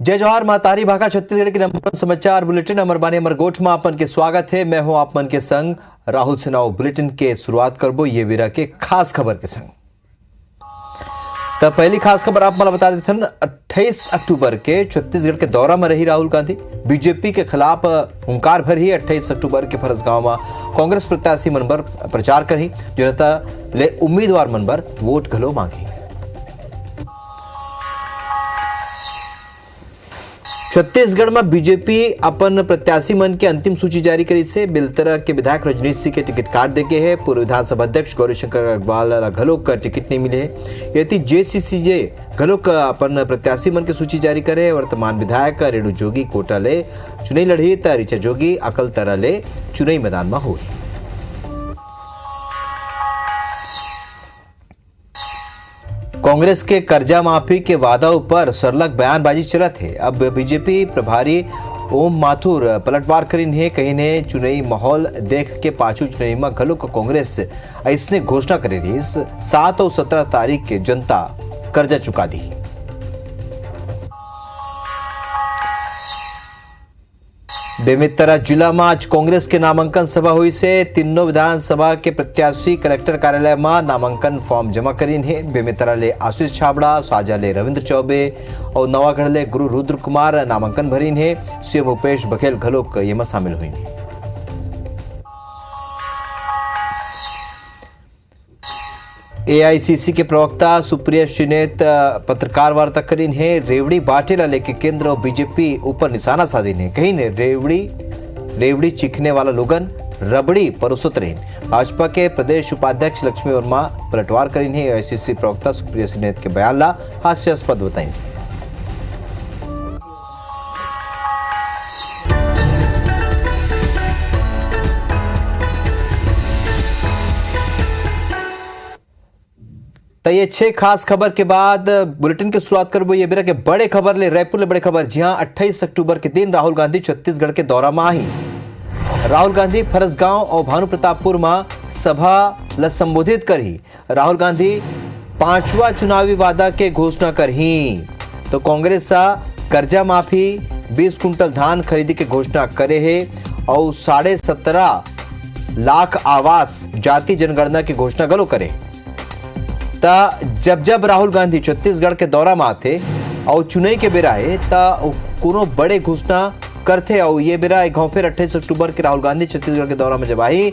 जय जवाहर महतारी भाखा छत्तीसगढ़ के नंबर 1 समाचार बुलेटिन अमर बानी अमर गोठ में आपन के स्वागत है। मैं हूं आप मन के संग राहुल सिन्हा। बुलेटिन के शुरुआत करबो ये वीरा के खास खबर के संग। तब पहली खास खबर आप मला बता देते 28 अक्टूबर के छत्तीसगढ़ के दौरा में रही राहुल गांधी। बीजेपी के खिलाफ हुंकार भर ही 28 अक्टूबर के फरसगांव में कांग्रेस प्रत्याशी मन बर प्रचार करही। जनता ले उम्मीदवार मन बर वोट घलो मांगी। छत्तीसगढ़ में बीजेपी अपन प्रत्याशी मन के अंतिम सूची जारी करी से। बेलतरा के विधायक रजनीश सिंह के टिकट काट देके है। पूर्व विधानसभा अध्यक्ष गौरीशंकर अग्रवाल घलोक का टिकट नहीं मिले है। यदि जेसीसीजे घलोक अपन प्रत्याशी मन के सूची जारी करे। वर्तमान विधायक रेणु जोगी कोटा ले चुनाई लड़ी त ऋचा जोगी अकलतरा ले चुनाई मैदान में हुई। कांग्रेस के कर्जा माफी के वादा पर सरलग बयानबाजी चलत है। अब बीजेपी प्रभारी ओम माथुर पलटवार करीन है। कहीं ने चुनाई माहौल देख के पाछू चुनाई में घलोक कांग्रेस ऐसने घोषणा करे रही 7 और 17 तारीख के जनता कर्जा चुका दी। बेमेतरा जिला में आज कांग्रेस के नामांकन सभा हुई से। तीनों विधानसभा के प्रत्याशी कलेक्टर कार्यालय में नामांकन फॉर्म जमा करीन है। बेमेतरा ले आशीष छाबड़ा, साजा ले रविंद्र चौबे और नवागढ़ ले गुरु रुद्र कुमार नामांकन भरीन है। सीएम भूपेश बघेल घलोक ये में शामिल हुई है। एआईसीसी के प्रवक्ता सुप्रिया श्रीनेत पत्रकार वार्ता करीन है। रेवड़ी बाटेला लेके केंद्र और बीजेपी ऊपर निशाना साधीन है। कहीं ने रेवड़ी चीखने वाला लोगन रबड़ी परोसत रहीन। भाजपा के प्रदेश उपाध्यक्ष लक्ष्मी वर्मा पलटवार करीन है। एआईसीसी प्रवक्ता सुप्रिया श्रीनेत के बयान ला हास्यास्पद बताई। तो ये 6 खास खबर के बाद बुलेटिन की शुरुआत करबो ये बेरा के बड़े खबर ले। रायपुर ले बड़े खबर जी हां 28 अक्टूबर के दिन राहुल गांधी छत्तीसगढ़ के दौरा में आई। राहुल गांधी फरसगांव और भानु प्रतापपुर में सभा ल संबोधित करही। राहुल गांधी 5वां चुनावी वादा के घोषणा करही। तो कांग्रेस कर्जा माफी 20 कुंटल धान खरीदी के घोषणा करे है और 17.5 लाख आवास जाति जनगणना की घोषणा गलो करे। जब राहुल गांधी छत्तीसगढ़ के दौरा में आते और चुनाई के बेरा है कोनो बड़े घोषणा करते। और ये बेरा एक फिर 28 अक्टूबर के राहुल गांधी छत्तीसगढ़ के दौरा में जब आई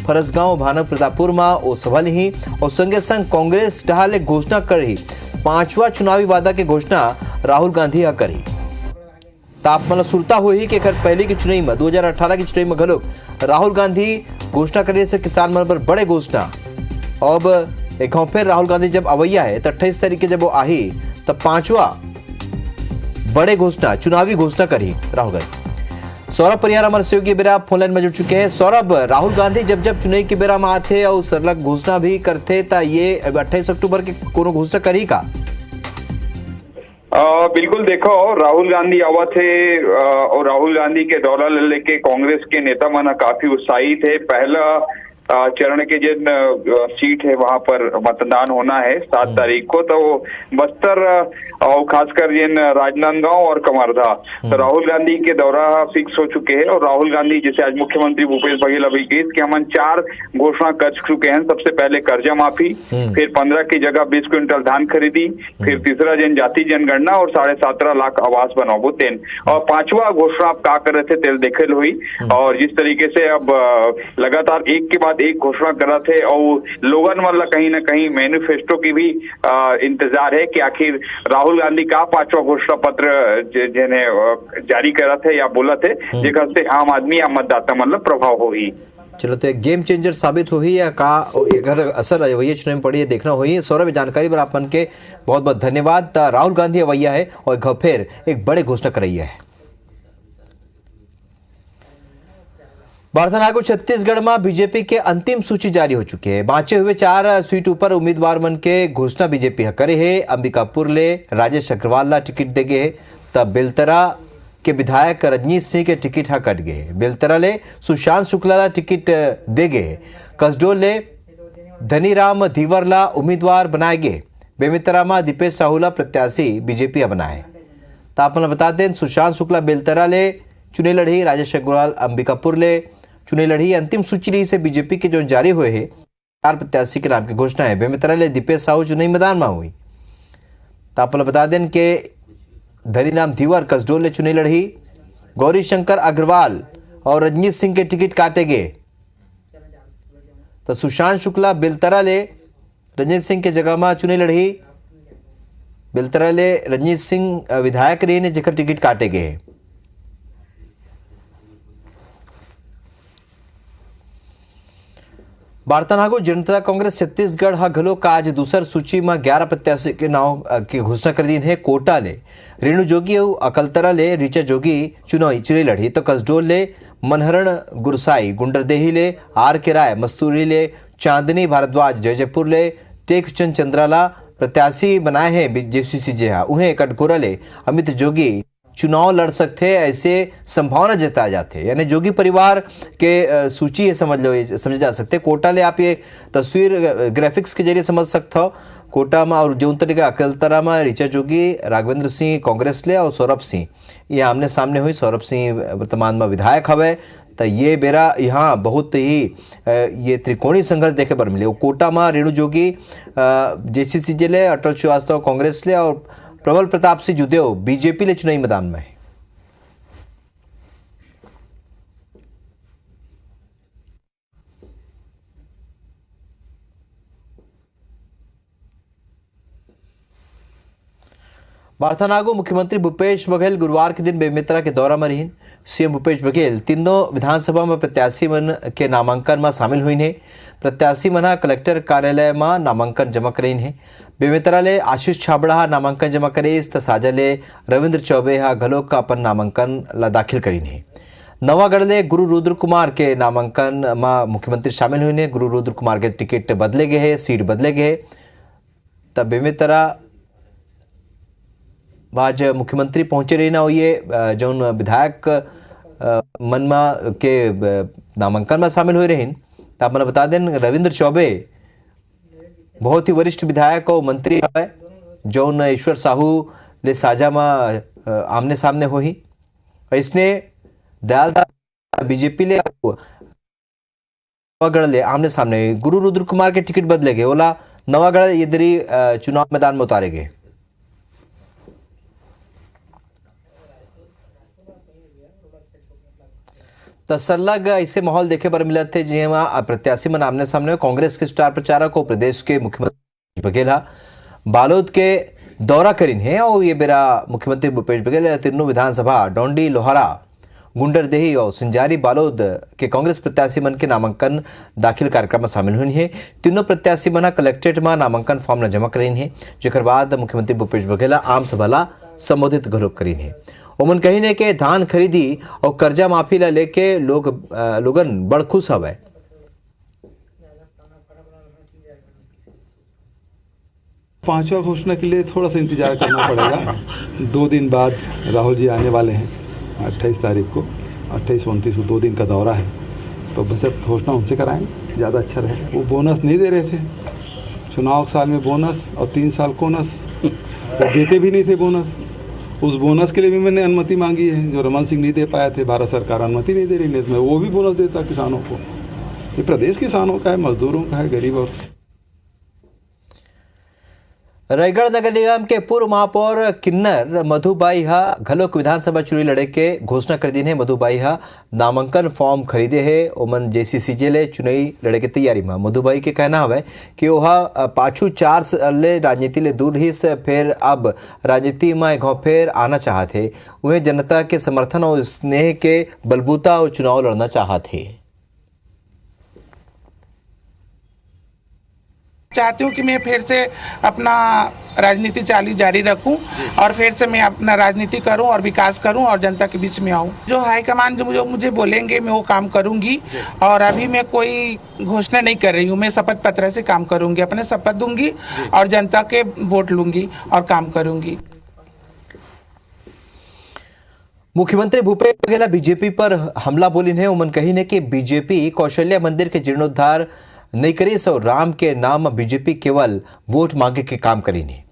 फरसगांव भानु प्रतापपुर में वो सभा ली और संगे संग कांग्रेस डहाले घोषणा करी। 5वां चुनावी वादा के घोषणा राहुल गांधी करी। आप मतलब सुरता हुई कि पहले की चुनाई में 2018 की चुनाई में घलोक राहुल गांधी घोषणा करे से किसान मन पर बड़े घोषणा। अब एक फिर राहुल गांधी जब अवैया है तो 28 तारीख के जब वो आई तब 5वां बड़े घोषणा चुनावी घोषणा करी राहुल गांधी। सौरभ परिहार हमारे सहयोगी बेरा फोनलाइन में जुड़ चुके हैं। सौरभ, राहुल गांधी जब चुनाई के बेरा में आते और सरलग घोषणा भी करते तो ये 28 अक्टूबर के कोनो घोषणा करी का? बिल्कुल, देखो राहुल गांधी आवा थे और राहुल गांधी के दौरा लेके कांग्रेस के नेता मन काफी उत्साहित थे। पहला चरण के जिन सीट है वहां पर मतदान होना है 7 तारीख को। तो बस्तर और खासकर जिन राजनांदगांव और कमारधा तो राहुल गांधी के दौरा फिक्स हो चुके हैं। और राहुल गांधी जैसे आज मुख्यमंत्री भूपेश बघेल अभी कि हम 4 घोषणा कर चुके हैं। सबसे पहले कर्जा माफी, फिर 15 की जगह 20 क्विंटल धान खरीदी, फिर तीसरा जनजाति जनगणना और 17.5 लाख आवास बनाओ 3 और 5वां घोषणा आप क्या कर रहे थे तेल देखे हुई। और जिस तरीके से अब लगातार एक के बाद एक घोषणा करा थे और लोगन मतलब कहीं ना कहीं मैनिफेस्टो की भी इंतजार है कि आखिर राहुल गांधी का 5वां घोषणा पत्र जिन्हें जारी करा थे या बोला थे जेकर से आम आदमी या मतदाता मतलब प्रभाव होगी। चलो तो एक गेम चेंजर साबित हुई या का अगर असर वही चुनाव में पड़ी है देखना हुई। सौरभ जानकारी पर आप मन के बहुत बहुत धन्यवाद। राहुल गांधी अवैया है और फिर एक बड़े घोषणा कर रही है। बारथनागो छत्तीसगढ़ में बीजेपी के अंतिम सूची जारी हो चुकी है। बाँचे हुए 4 सीट ऊपर उम्मीदवार मन के घोषणा बीजेपी करे है। अंबिकापुर ले राजेश अग्रवाल ला टिकट दे गए तब बेलतरा के विधायक रजनीश सिंह के टिकट कट गए। बेलतरा ले सुशांत शुक्ला ला टिकट दे गए। कसडोल ले धनीराम धीवर ला उम्मीदवार बनाए गए। बेमेतरा में दीपेश साहू ला प्रत्याशी बीजेपी बनाए। तो आपने बता दें सुशांत शुक्ला बेलतरा ले चुनाव लड़ी, राजेश अग्रवाल अंबिकापुर ले चुनाव लड़ी। अंतिम सूची रही से बीजेपी के जो जारी हुए है 4 प्रत्याशी के नाम की घोषणा है। बेमेतरा ले दीपेश साहू चुनावी मैदान में हुई। तो आपने बता दें कि धनीराम धीवर कसडोल ले चुनाव लड़ी, गौरी शंकर अग्रवाल और रजनीश सिंह के टिकट काटे गए। तो सुशांत शुक्ला बेलतरा ले रजनीश सिंह के जगह में चुनाव लड़ी। बेलतरा ले रजनीश सिंह विधायक रही ने जेकर टिकट काटे गए। वार्तानागो जनता कांग्रेस छत्तीसगढ़ हा घलो का आज दूसर सूची में 11 प्रत्याशी के नाम की घोषणा कर दी है। कोटा ले रेणु जोगी और अकलतरा ले ऋचा जोगी चुनाव लड़ी। तो कसडोल ले मनहरण गुरसाई, गुंडरदेही ले आर के राय, मस्तूरी ले चांदनी भारद्वाज, जयजयपुर ले टेकचंद चंद्राला प्रत्याशी बनाए हैं। जेसीसी उन्हें कटघोरा ले अमित जोगी चुनाव लड़ सकते हैं, ऐसे संभावना जताए जाते हैं। यानी जोगी परिवार के सूची है समझे जा सकते। कोटा ले आप ये तस्वीर ग्राफिक्स के जरिए समझ सकते हो। कोटा में और जो तरीके अकलतरा में ऋचा जोगी, राघवेंद्र सिंह कांग्रेस ले और सौरभ सिंह ये आमने सामने हुई। सौरभ सिंह वर्तमान में विधायक हवे। तो ये बेरा यहाँ बहुत ही ये त्रिकोणीय संघर्ष देखे पर मिले। कोटा में रेणु जोगी जेसीसी ले, अटल श्रीवास्तव कांग्रेस ले और प्रबल प्रताप सिंह जुदेव बीजेपी ले चुनावी मैदान में है। वार्तानागो मुख्यमंत्री भूपेश बघेल गुरुवार के दिन बेमेतरा के दौरा में रही। सीएम भूपेश बघेल तीनों विधानसभा में प्रत्याशी मन के नामांकन में शामिल हुई है। प्रत्याशी मन कलेक्टर कार्यालय में नामांकन जमा कर रही है। बेमेतरा ले आशीष छाबड़ा नामांकन जमा करे, तो साजा ले रविंद्र चौबे घलोक का अपन नामांकन ला दाखिल करी है। नवागढ़ ले गुरु रुद्र कुमार के नामांकन में मुख्यमंत्री शामिल हुई है। गुरु रुद्र कुमार के टिकट बदले गए है, सीट बदले गए। तब बेमेतरा आज मुख्यमंत्री पहुंचे रही ना ये जो विधायक मनमा के नामांकन में शामिल हुए रही। तो आप बता दें रविंद्र चौबे बहुत ही वरिष्ठ विधायक और मंत्री है जो ईश्वर साहू ले साझा में आमने सामने हुई। इसने दयाल बीजेपी ले नवागढ़ ले आमने सामने हुई। गुरु रुद्र कुमार के टिकट बदले गए, ओला नवागढ़ इधरी चुनाव मैदान में उतारे गए। तसल्लग ऐसे माहौल देखे पर मिले थे जिसमें प्रत्याशी में आमने सामने कांग्रेस के स्टार प्रचारक और प्रदेश के मुख्यमंत्री बघेल बालोद के दौरा करीन है। और ये बेरा मुख्यमंत्री भूपेश बघेल तीनों विधानसभा डोंडी, लोहारा, गुंडरदेही और सिंजारी बालोद के कांग्रेस प्रत्याशी मन के नामांकन दाखिल कार्यक्रम में शामिल हुई है। तीनों प्रत्याशी मन कलेक्ट्रेट में नामांकन फॉर्म न जमा करीन है, जेकर बाद मुख्यमंत्री भूपेश बघेल आम सभा ला संबोधित घलोक करीन है। उमन कही ने के धान खरीदी और कर्जा माफी ला लेके लोगन बड़ खुश हवे। पांचवा घोषणा के लिए थोड़ा सा इंतजार करना पड़ेगा। 2 दिन बाद राहुल जी आने वाले हैं, 28 तारीख को, 28-29 2 दिन का दौरा है। तो बचत घोषणा उनसे कराएंगे, ज़्यादा अच्छा रहे। वो बोनस नहीं दे रहे थे, चुनाव साल में बोनस और 3 साल बोनस, वो देते भी नहीं थे बोनस। उस बोनस के लिए भी मैंने अनुमति मांगी है, जो रमन सिंह नहीं दे पाए थे। भारत सरकार अनुमति नहीं दे रही, नहीं तो मैं वो भी बोनस देता किसानों को। ये प्रदेश किसानों का है, मजदूरों का है, गरीब। और रायगढ़ नगर निगम के पूर्व महापौर किन्नर मधुबाई घलोक विधानसभा चुनाव लड़े के घोषणा कर दी है। मधुबाई नामांकन फॉर्म खरीदे है। ओमन जेसीसीजे ले चुनावी लड़े के तैयारी में। मधुबाई के कहना है कि वह पाछू 4 साल ले राजनीति ले दूर ही से फिर अब राजनीति में घाव फेर आना चाहते। वह जनता के समर्थन और स्नेह के बलबूता और चुनाव लड़ना चाहते। चाहती हूँ कि मैं फिर से अपना राजनीति चाली जारी रखूं और फिर से मैं अपना राजनीति करूं और विकास करूं और जनता के बीच में आऊं। जो हाईकमान जो मुझे बोलेंगे मैं वो काम करूंगी। और अभी मैं कोई घोषणा नहीं कर रही हूं, मैं शपथ पत्र से काम करूंगी, अपने शपथ दूंगी और जनता के वोट लूंगी और काम करूंगी। मुख्यमंत्री भूपेश बघेल बीजेपी पर हमला बोली है। उमन कही ने कि बीजेपी कौशल्या मंदिर के जीर्णोद्धार नहीं करी, सो राम के नाम बीजेपी केवल वोट मांगे के काम करी नहीं।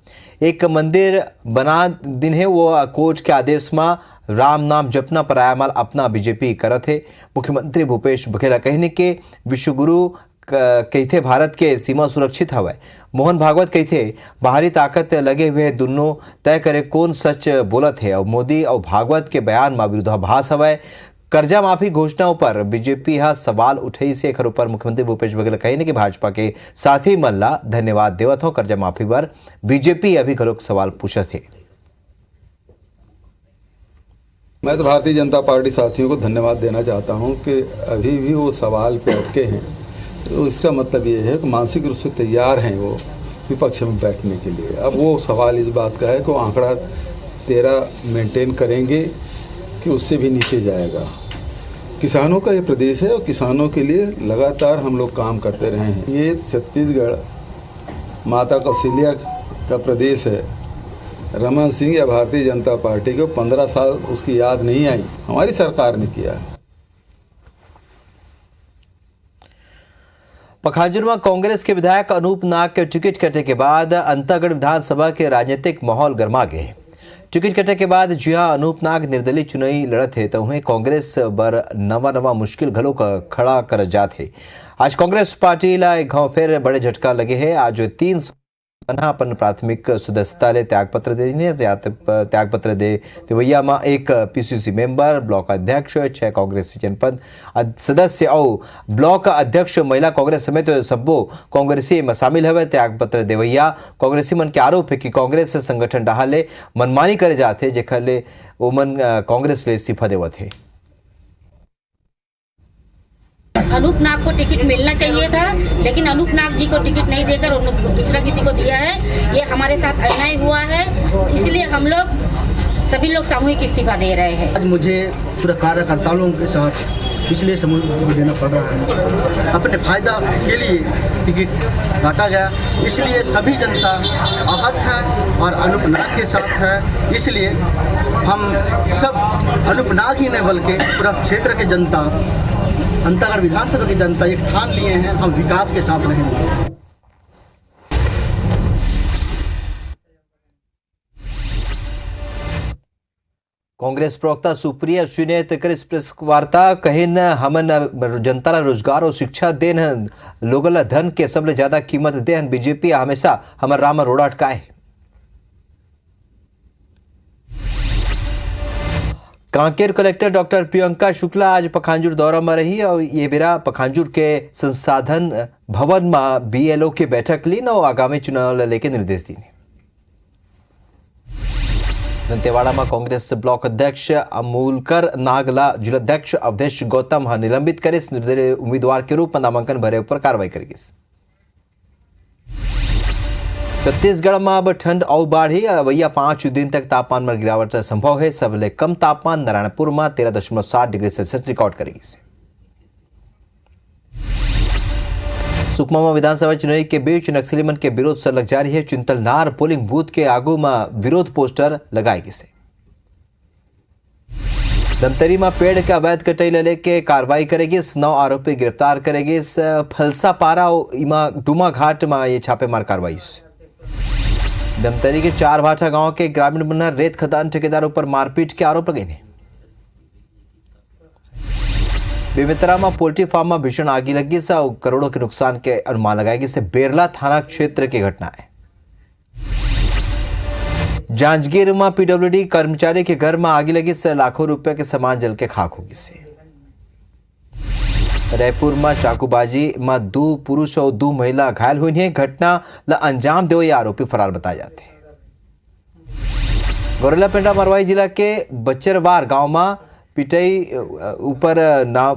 एक मंदिर बना दिन है वो कोर्ट के आदेश में राम नाम जपना पर आयामाल अपना बीजेपी करत है। मुख्यमंत्री भूपेश बघेल कहने के विश्वगुरु कहते भारत के सीमा सुरक्षित हवै। मोहन भागवत कहते बाहरी ताकत लगे हुए दोनों तय करे कौन सच बोलत है और मोदी और भागवत के बयान में विरोधाभास हवै। कर्जा माफी घोषणाओं पर बीजेपी हा सवाल उठाई से एकर ऊपर मुख्यमंत्री भूपेश बघेल कहने कि भाजपा के साथी मन ला धन्यवाद देवत हो। कर्जा माफी पर बीजेपी अभी घलोक सवाल पूछत है। मैं तो भारतीय जनता पार्टी साथियों को धन्यवाद देना चाहता हूं कि अभी भी वो सवाल पे अटके हैं। तो इसका मतलब ये है कि मानसिक रूप से तैयार हैं वो विपक्ष में बैठने के लिए। अब वो सवाल इस बात का है कि वो आंकड़ा 13 मेंटेन करेंगे कि उससे भी नीचे जाएगा। किसानों का ये प्रदेश है और किसानों के लिए लगातार हम लोग काम करते रहे हैं। ये छत्तीसगढ़ माता कौशल्या का प्रदेश है। रमन सिंह या भारतीय जनता पार्टी को 15 साल उसकी याद नहीं आई, हमारी सरकार ने किया। पखांजूर में कांग्रेस के विधायक अनूप नाग के टिकट कटे के बाद अंतागढ़ विधानसभा के राजनीतिक माहौल गर्मा गए। टिकट कटे के बाद जी हाँ अनूप नाग निर्दलीय चुनावी लड़त है तो उन्हें कांग्रेस बर नवा मुश्किल घलों का खड़ा कर जाते। आज कांग्रेस पार्टी ला एक घाव फिर बड़े झटका लगे है। आज 3 अपन प्राथमिक सदस्यता ले त्यागपत्र देने त्यागपत्र दे देवैया में एक पीसीसी मेंबर, ब्लॉक अध्यक्ष, 6 कांग्रेसी जनपद सदस्य और ब्लॉक अध्यक्ष महिला कांग्रेस समेत सबो कांग्रेसी में शामिल हवे। त्यागपत्र देवैया कांग्रेसी मन के आरोप है कि कांग्रेस संगठन डाहले मनमानी करे जाते जेखर ले वो मन कांग्रेस ले इस्तीफा देवत है। अनूप नाग को टिकट मिलना चाहिए था, लेकिन अनूप नाग जी को टिकट नहीं देकर उन्होंने दूसरा किसी को दिया है। ये हमारे साथ अन्याय हुआ है, इसलिए हम लोग सभी लोग सामूहिक इस्तीफा दे रहे हैं। आज मुझे पूरा कार्यकर्ताओं के साथ इसलिए समूह देना पड़ रहा है। अपने फायदा के लिए टिकट काटा गया, इसलिए सभी जनता आहत है और अनूप नाग के साथ है। इसलिए हम सब अनूप नाग ही नहीं बल्कि पूरा क्षेत्र के जनता, अंतागढ़ विधानसभा की जनता एक ठान लिए हैं, हम विकास के साथ रहेंगे। कांग्रेस प्रवक्ता सुप्रिया श्री ने करिस प्रेस वार्ता कहिन हमन जनता ला रोजगार और शिक्षा देन लोगन ला धन के सबले ज्यादा कीमत देन बीजेपी हमेशा हमर राम रोड़ा अटकाए। कांकेर कलेक्टर डॉक्टर प्रियंका शुक्ला आज पखांजूर दौरा में रही और ये बेरा पखांजूर के संसाधन भवन में बीएलओ की बैठक ली और आगामी चुनाव लेके निर्देश दी। दंतेवाड़ा में कांग्रेस ब्लॉक अध्यक्ष अमूलकर नागला जिलाध्यक्ष अवधेश गौतम निलंबित करे निर्दलीय उम्मीदवार के रूप में नामांकन भरे ऊपर कार्रवाई करेगी। छत्तीसगढ़ में अब ठंड और बढ़ी। भैया 5 दिन तक तापमान में गिरावट संभव है। सबले कम तापमान नारायणपुर में 13.7 डिग्री सेल्सियस रिकॉर्ड करेगी। सुकमा में विधानसभा चुनाव के बीच नक्सली मन के विरोध सरलग जारी है। चिंतलनार पोलिंग बूथ के आगू में विरोध पोस्टर लगाएगी से। धमतरी में पेड़ का अवैध कटाई लेके कार्रवाई करेगी। 9 आरोपी गिरफ्तार करेगी। फलसा पारा इमा डुमा घाट में ये छापेमार कार्रवाई। धमतरी के 4 भाठा गांव के ग्रामीण बनर रेत खदान ठेकेदारों पर मारपीट के आरोप लगे हैं। बेमेतरा में पोल्ट्री फार्म में भीषण आगी लगी से करोड़ों के नुकसान के अनुमान लगाएगी से बेरला थाना क्षेत्र की घटना है। जांजगीर में पीडब्ल्यूडी कर्मचारी के घर में आगी लगी से लाखों रुपए के सामान जल के खाक होगी से। रायपुर में चाकूबाजी में 2 पुरुष और 2 महिला घायल हुई हैं। घटना ला अंजाम दे आरोपी फरार बताए जाते हैं। गौरेला पेंडा मरवाई जिला के बच्चरवार गांव में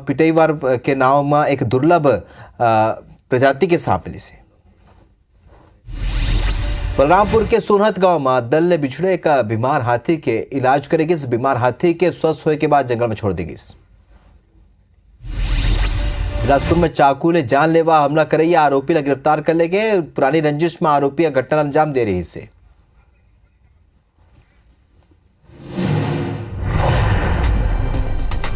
पिटईवार के नाव में एक दुर्लभ प्रजाति के सांप मिली से। बलरामपुर के सोनहत गांव में दल ने बिछड़े एक बीमार हाथी के इलाज करेगी। इस बीमार हाथी के स्वस्थ होने के बाद जंगल में छोड़ देगी। बिलासपुर में चाकू ने जानलेवा हमला करे आरोपी ला गिरफ्तार कर ले गए। पुरानी रंजिश में आरोपी घटना अंजाम दे रही से।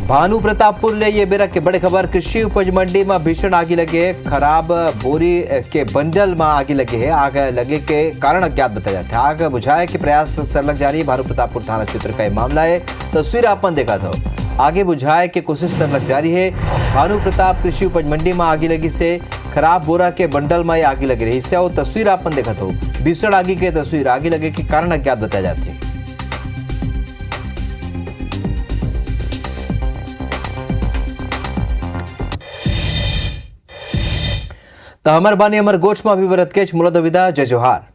भानु प्रतापपुर ले ये बेरा के बड़े खबर। कृषि उपज मंडी में भीषण आगी लगे। खराब बोरी के बंडल में आगी लगे है। आग लगे के कारण अज्ञात बताया जाता है। आग बुझाए के प्रयास सरलग जारी है। भानु प्रतापपुर थाना क्षेत्र का ये मामला है। तस्वीर आपने देखा था। आगे बुझाए के कोशिश सरलग जारी है। भानु प्रताप कृषि उपज मंडी में आगी लगी से खराब बोरा के बंडल में आगी लगी रही से। और तस्वीर आपने देखा था। भीषण आगी के तस्वीर आगे लगे के कारण अज्ञात बताया जाते हैं। तो हमार बानी अमर गोच में अभिवरत केच मूलद विदा। जय जोहार।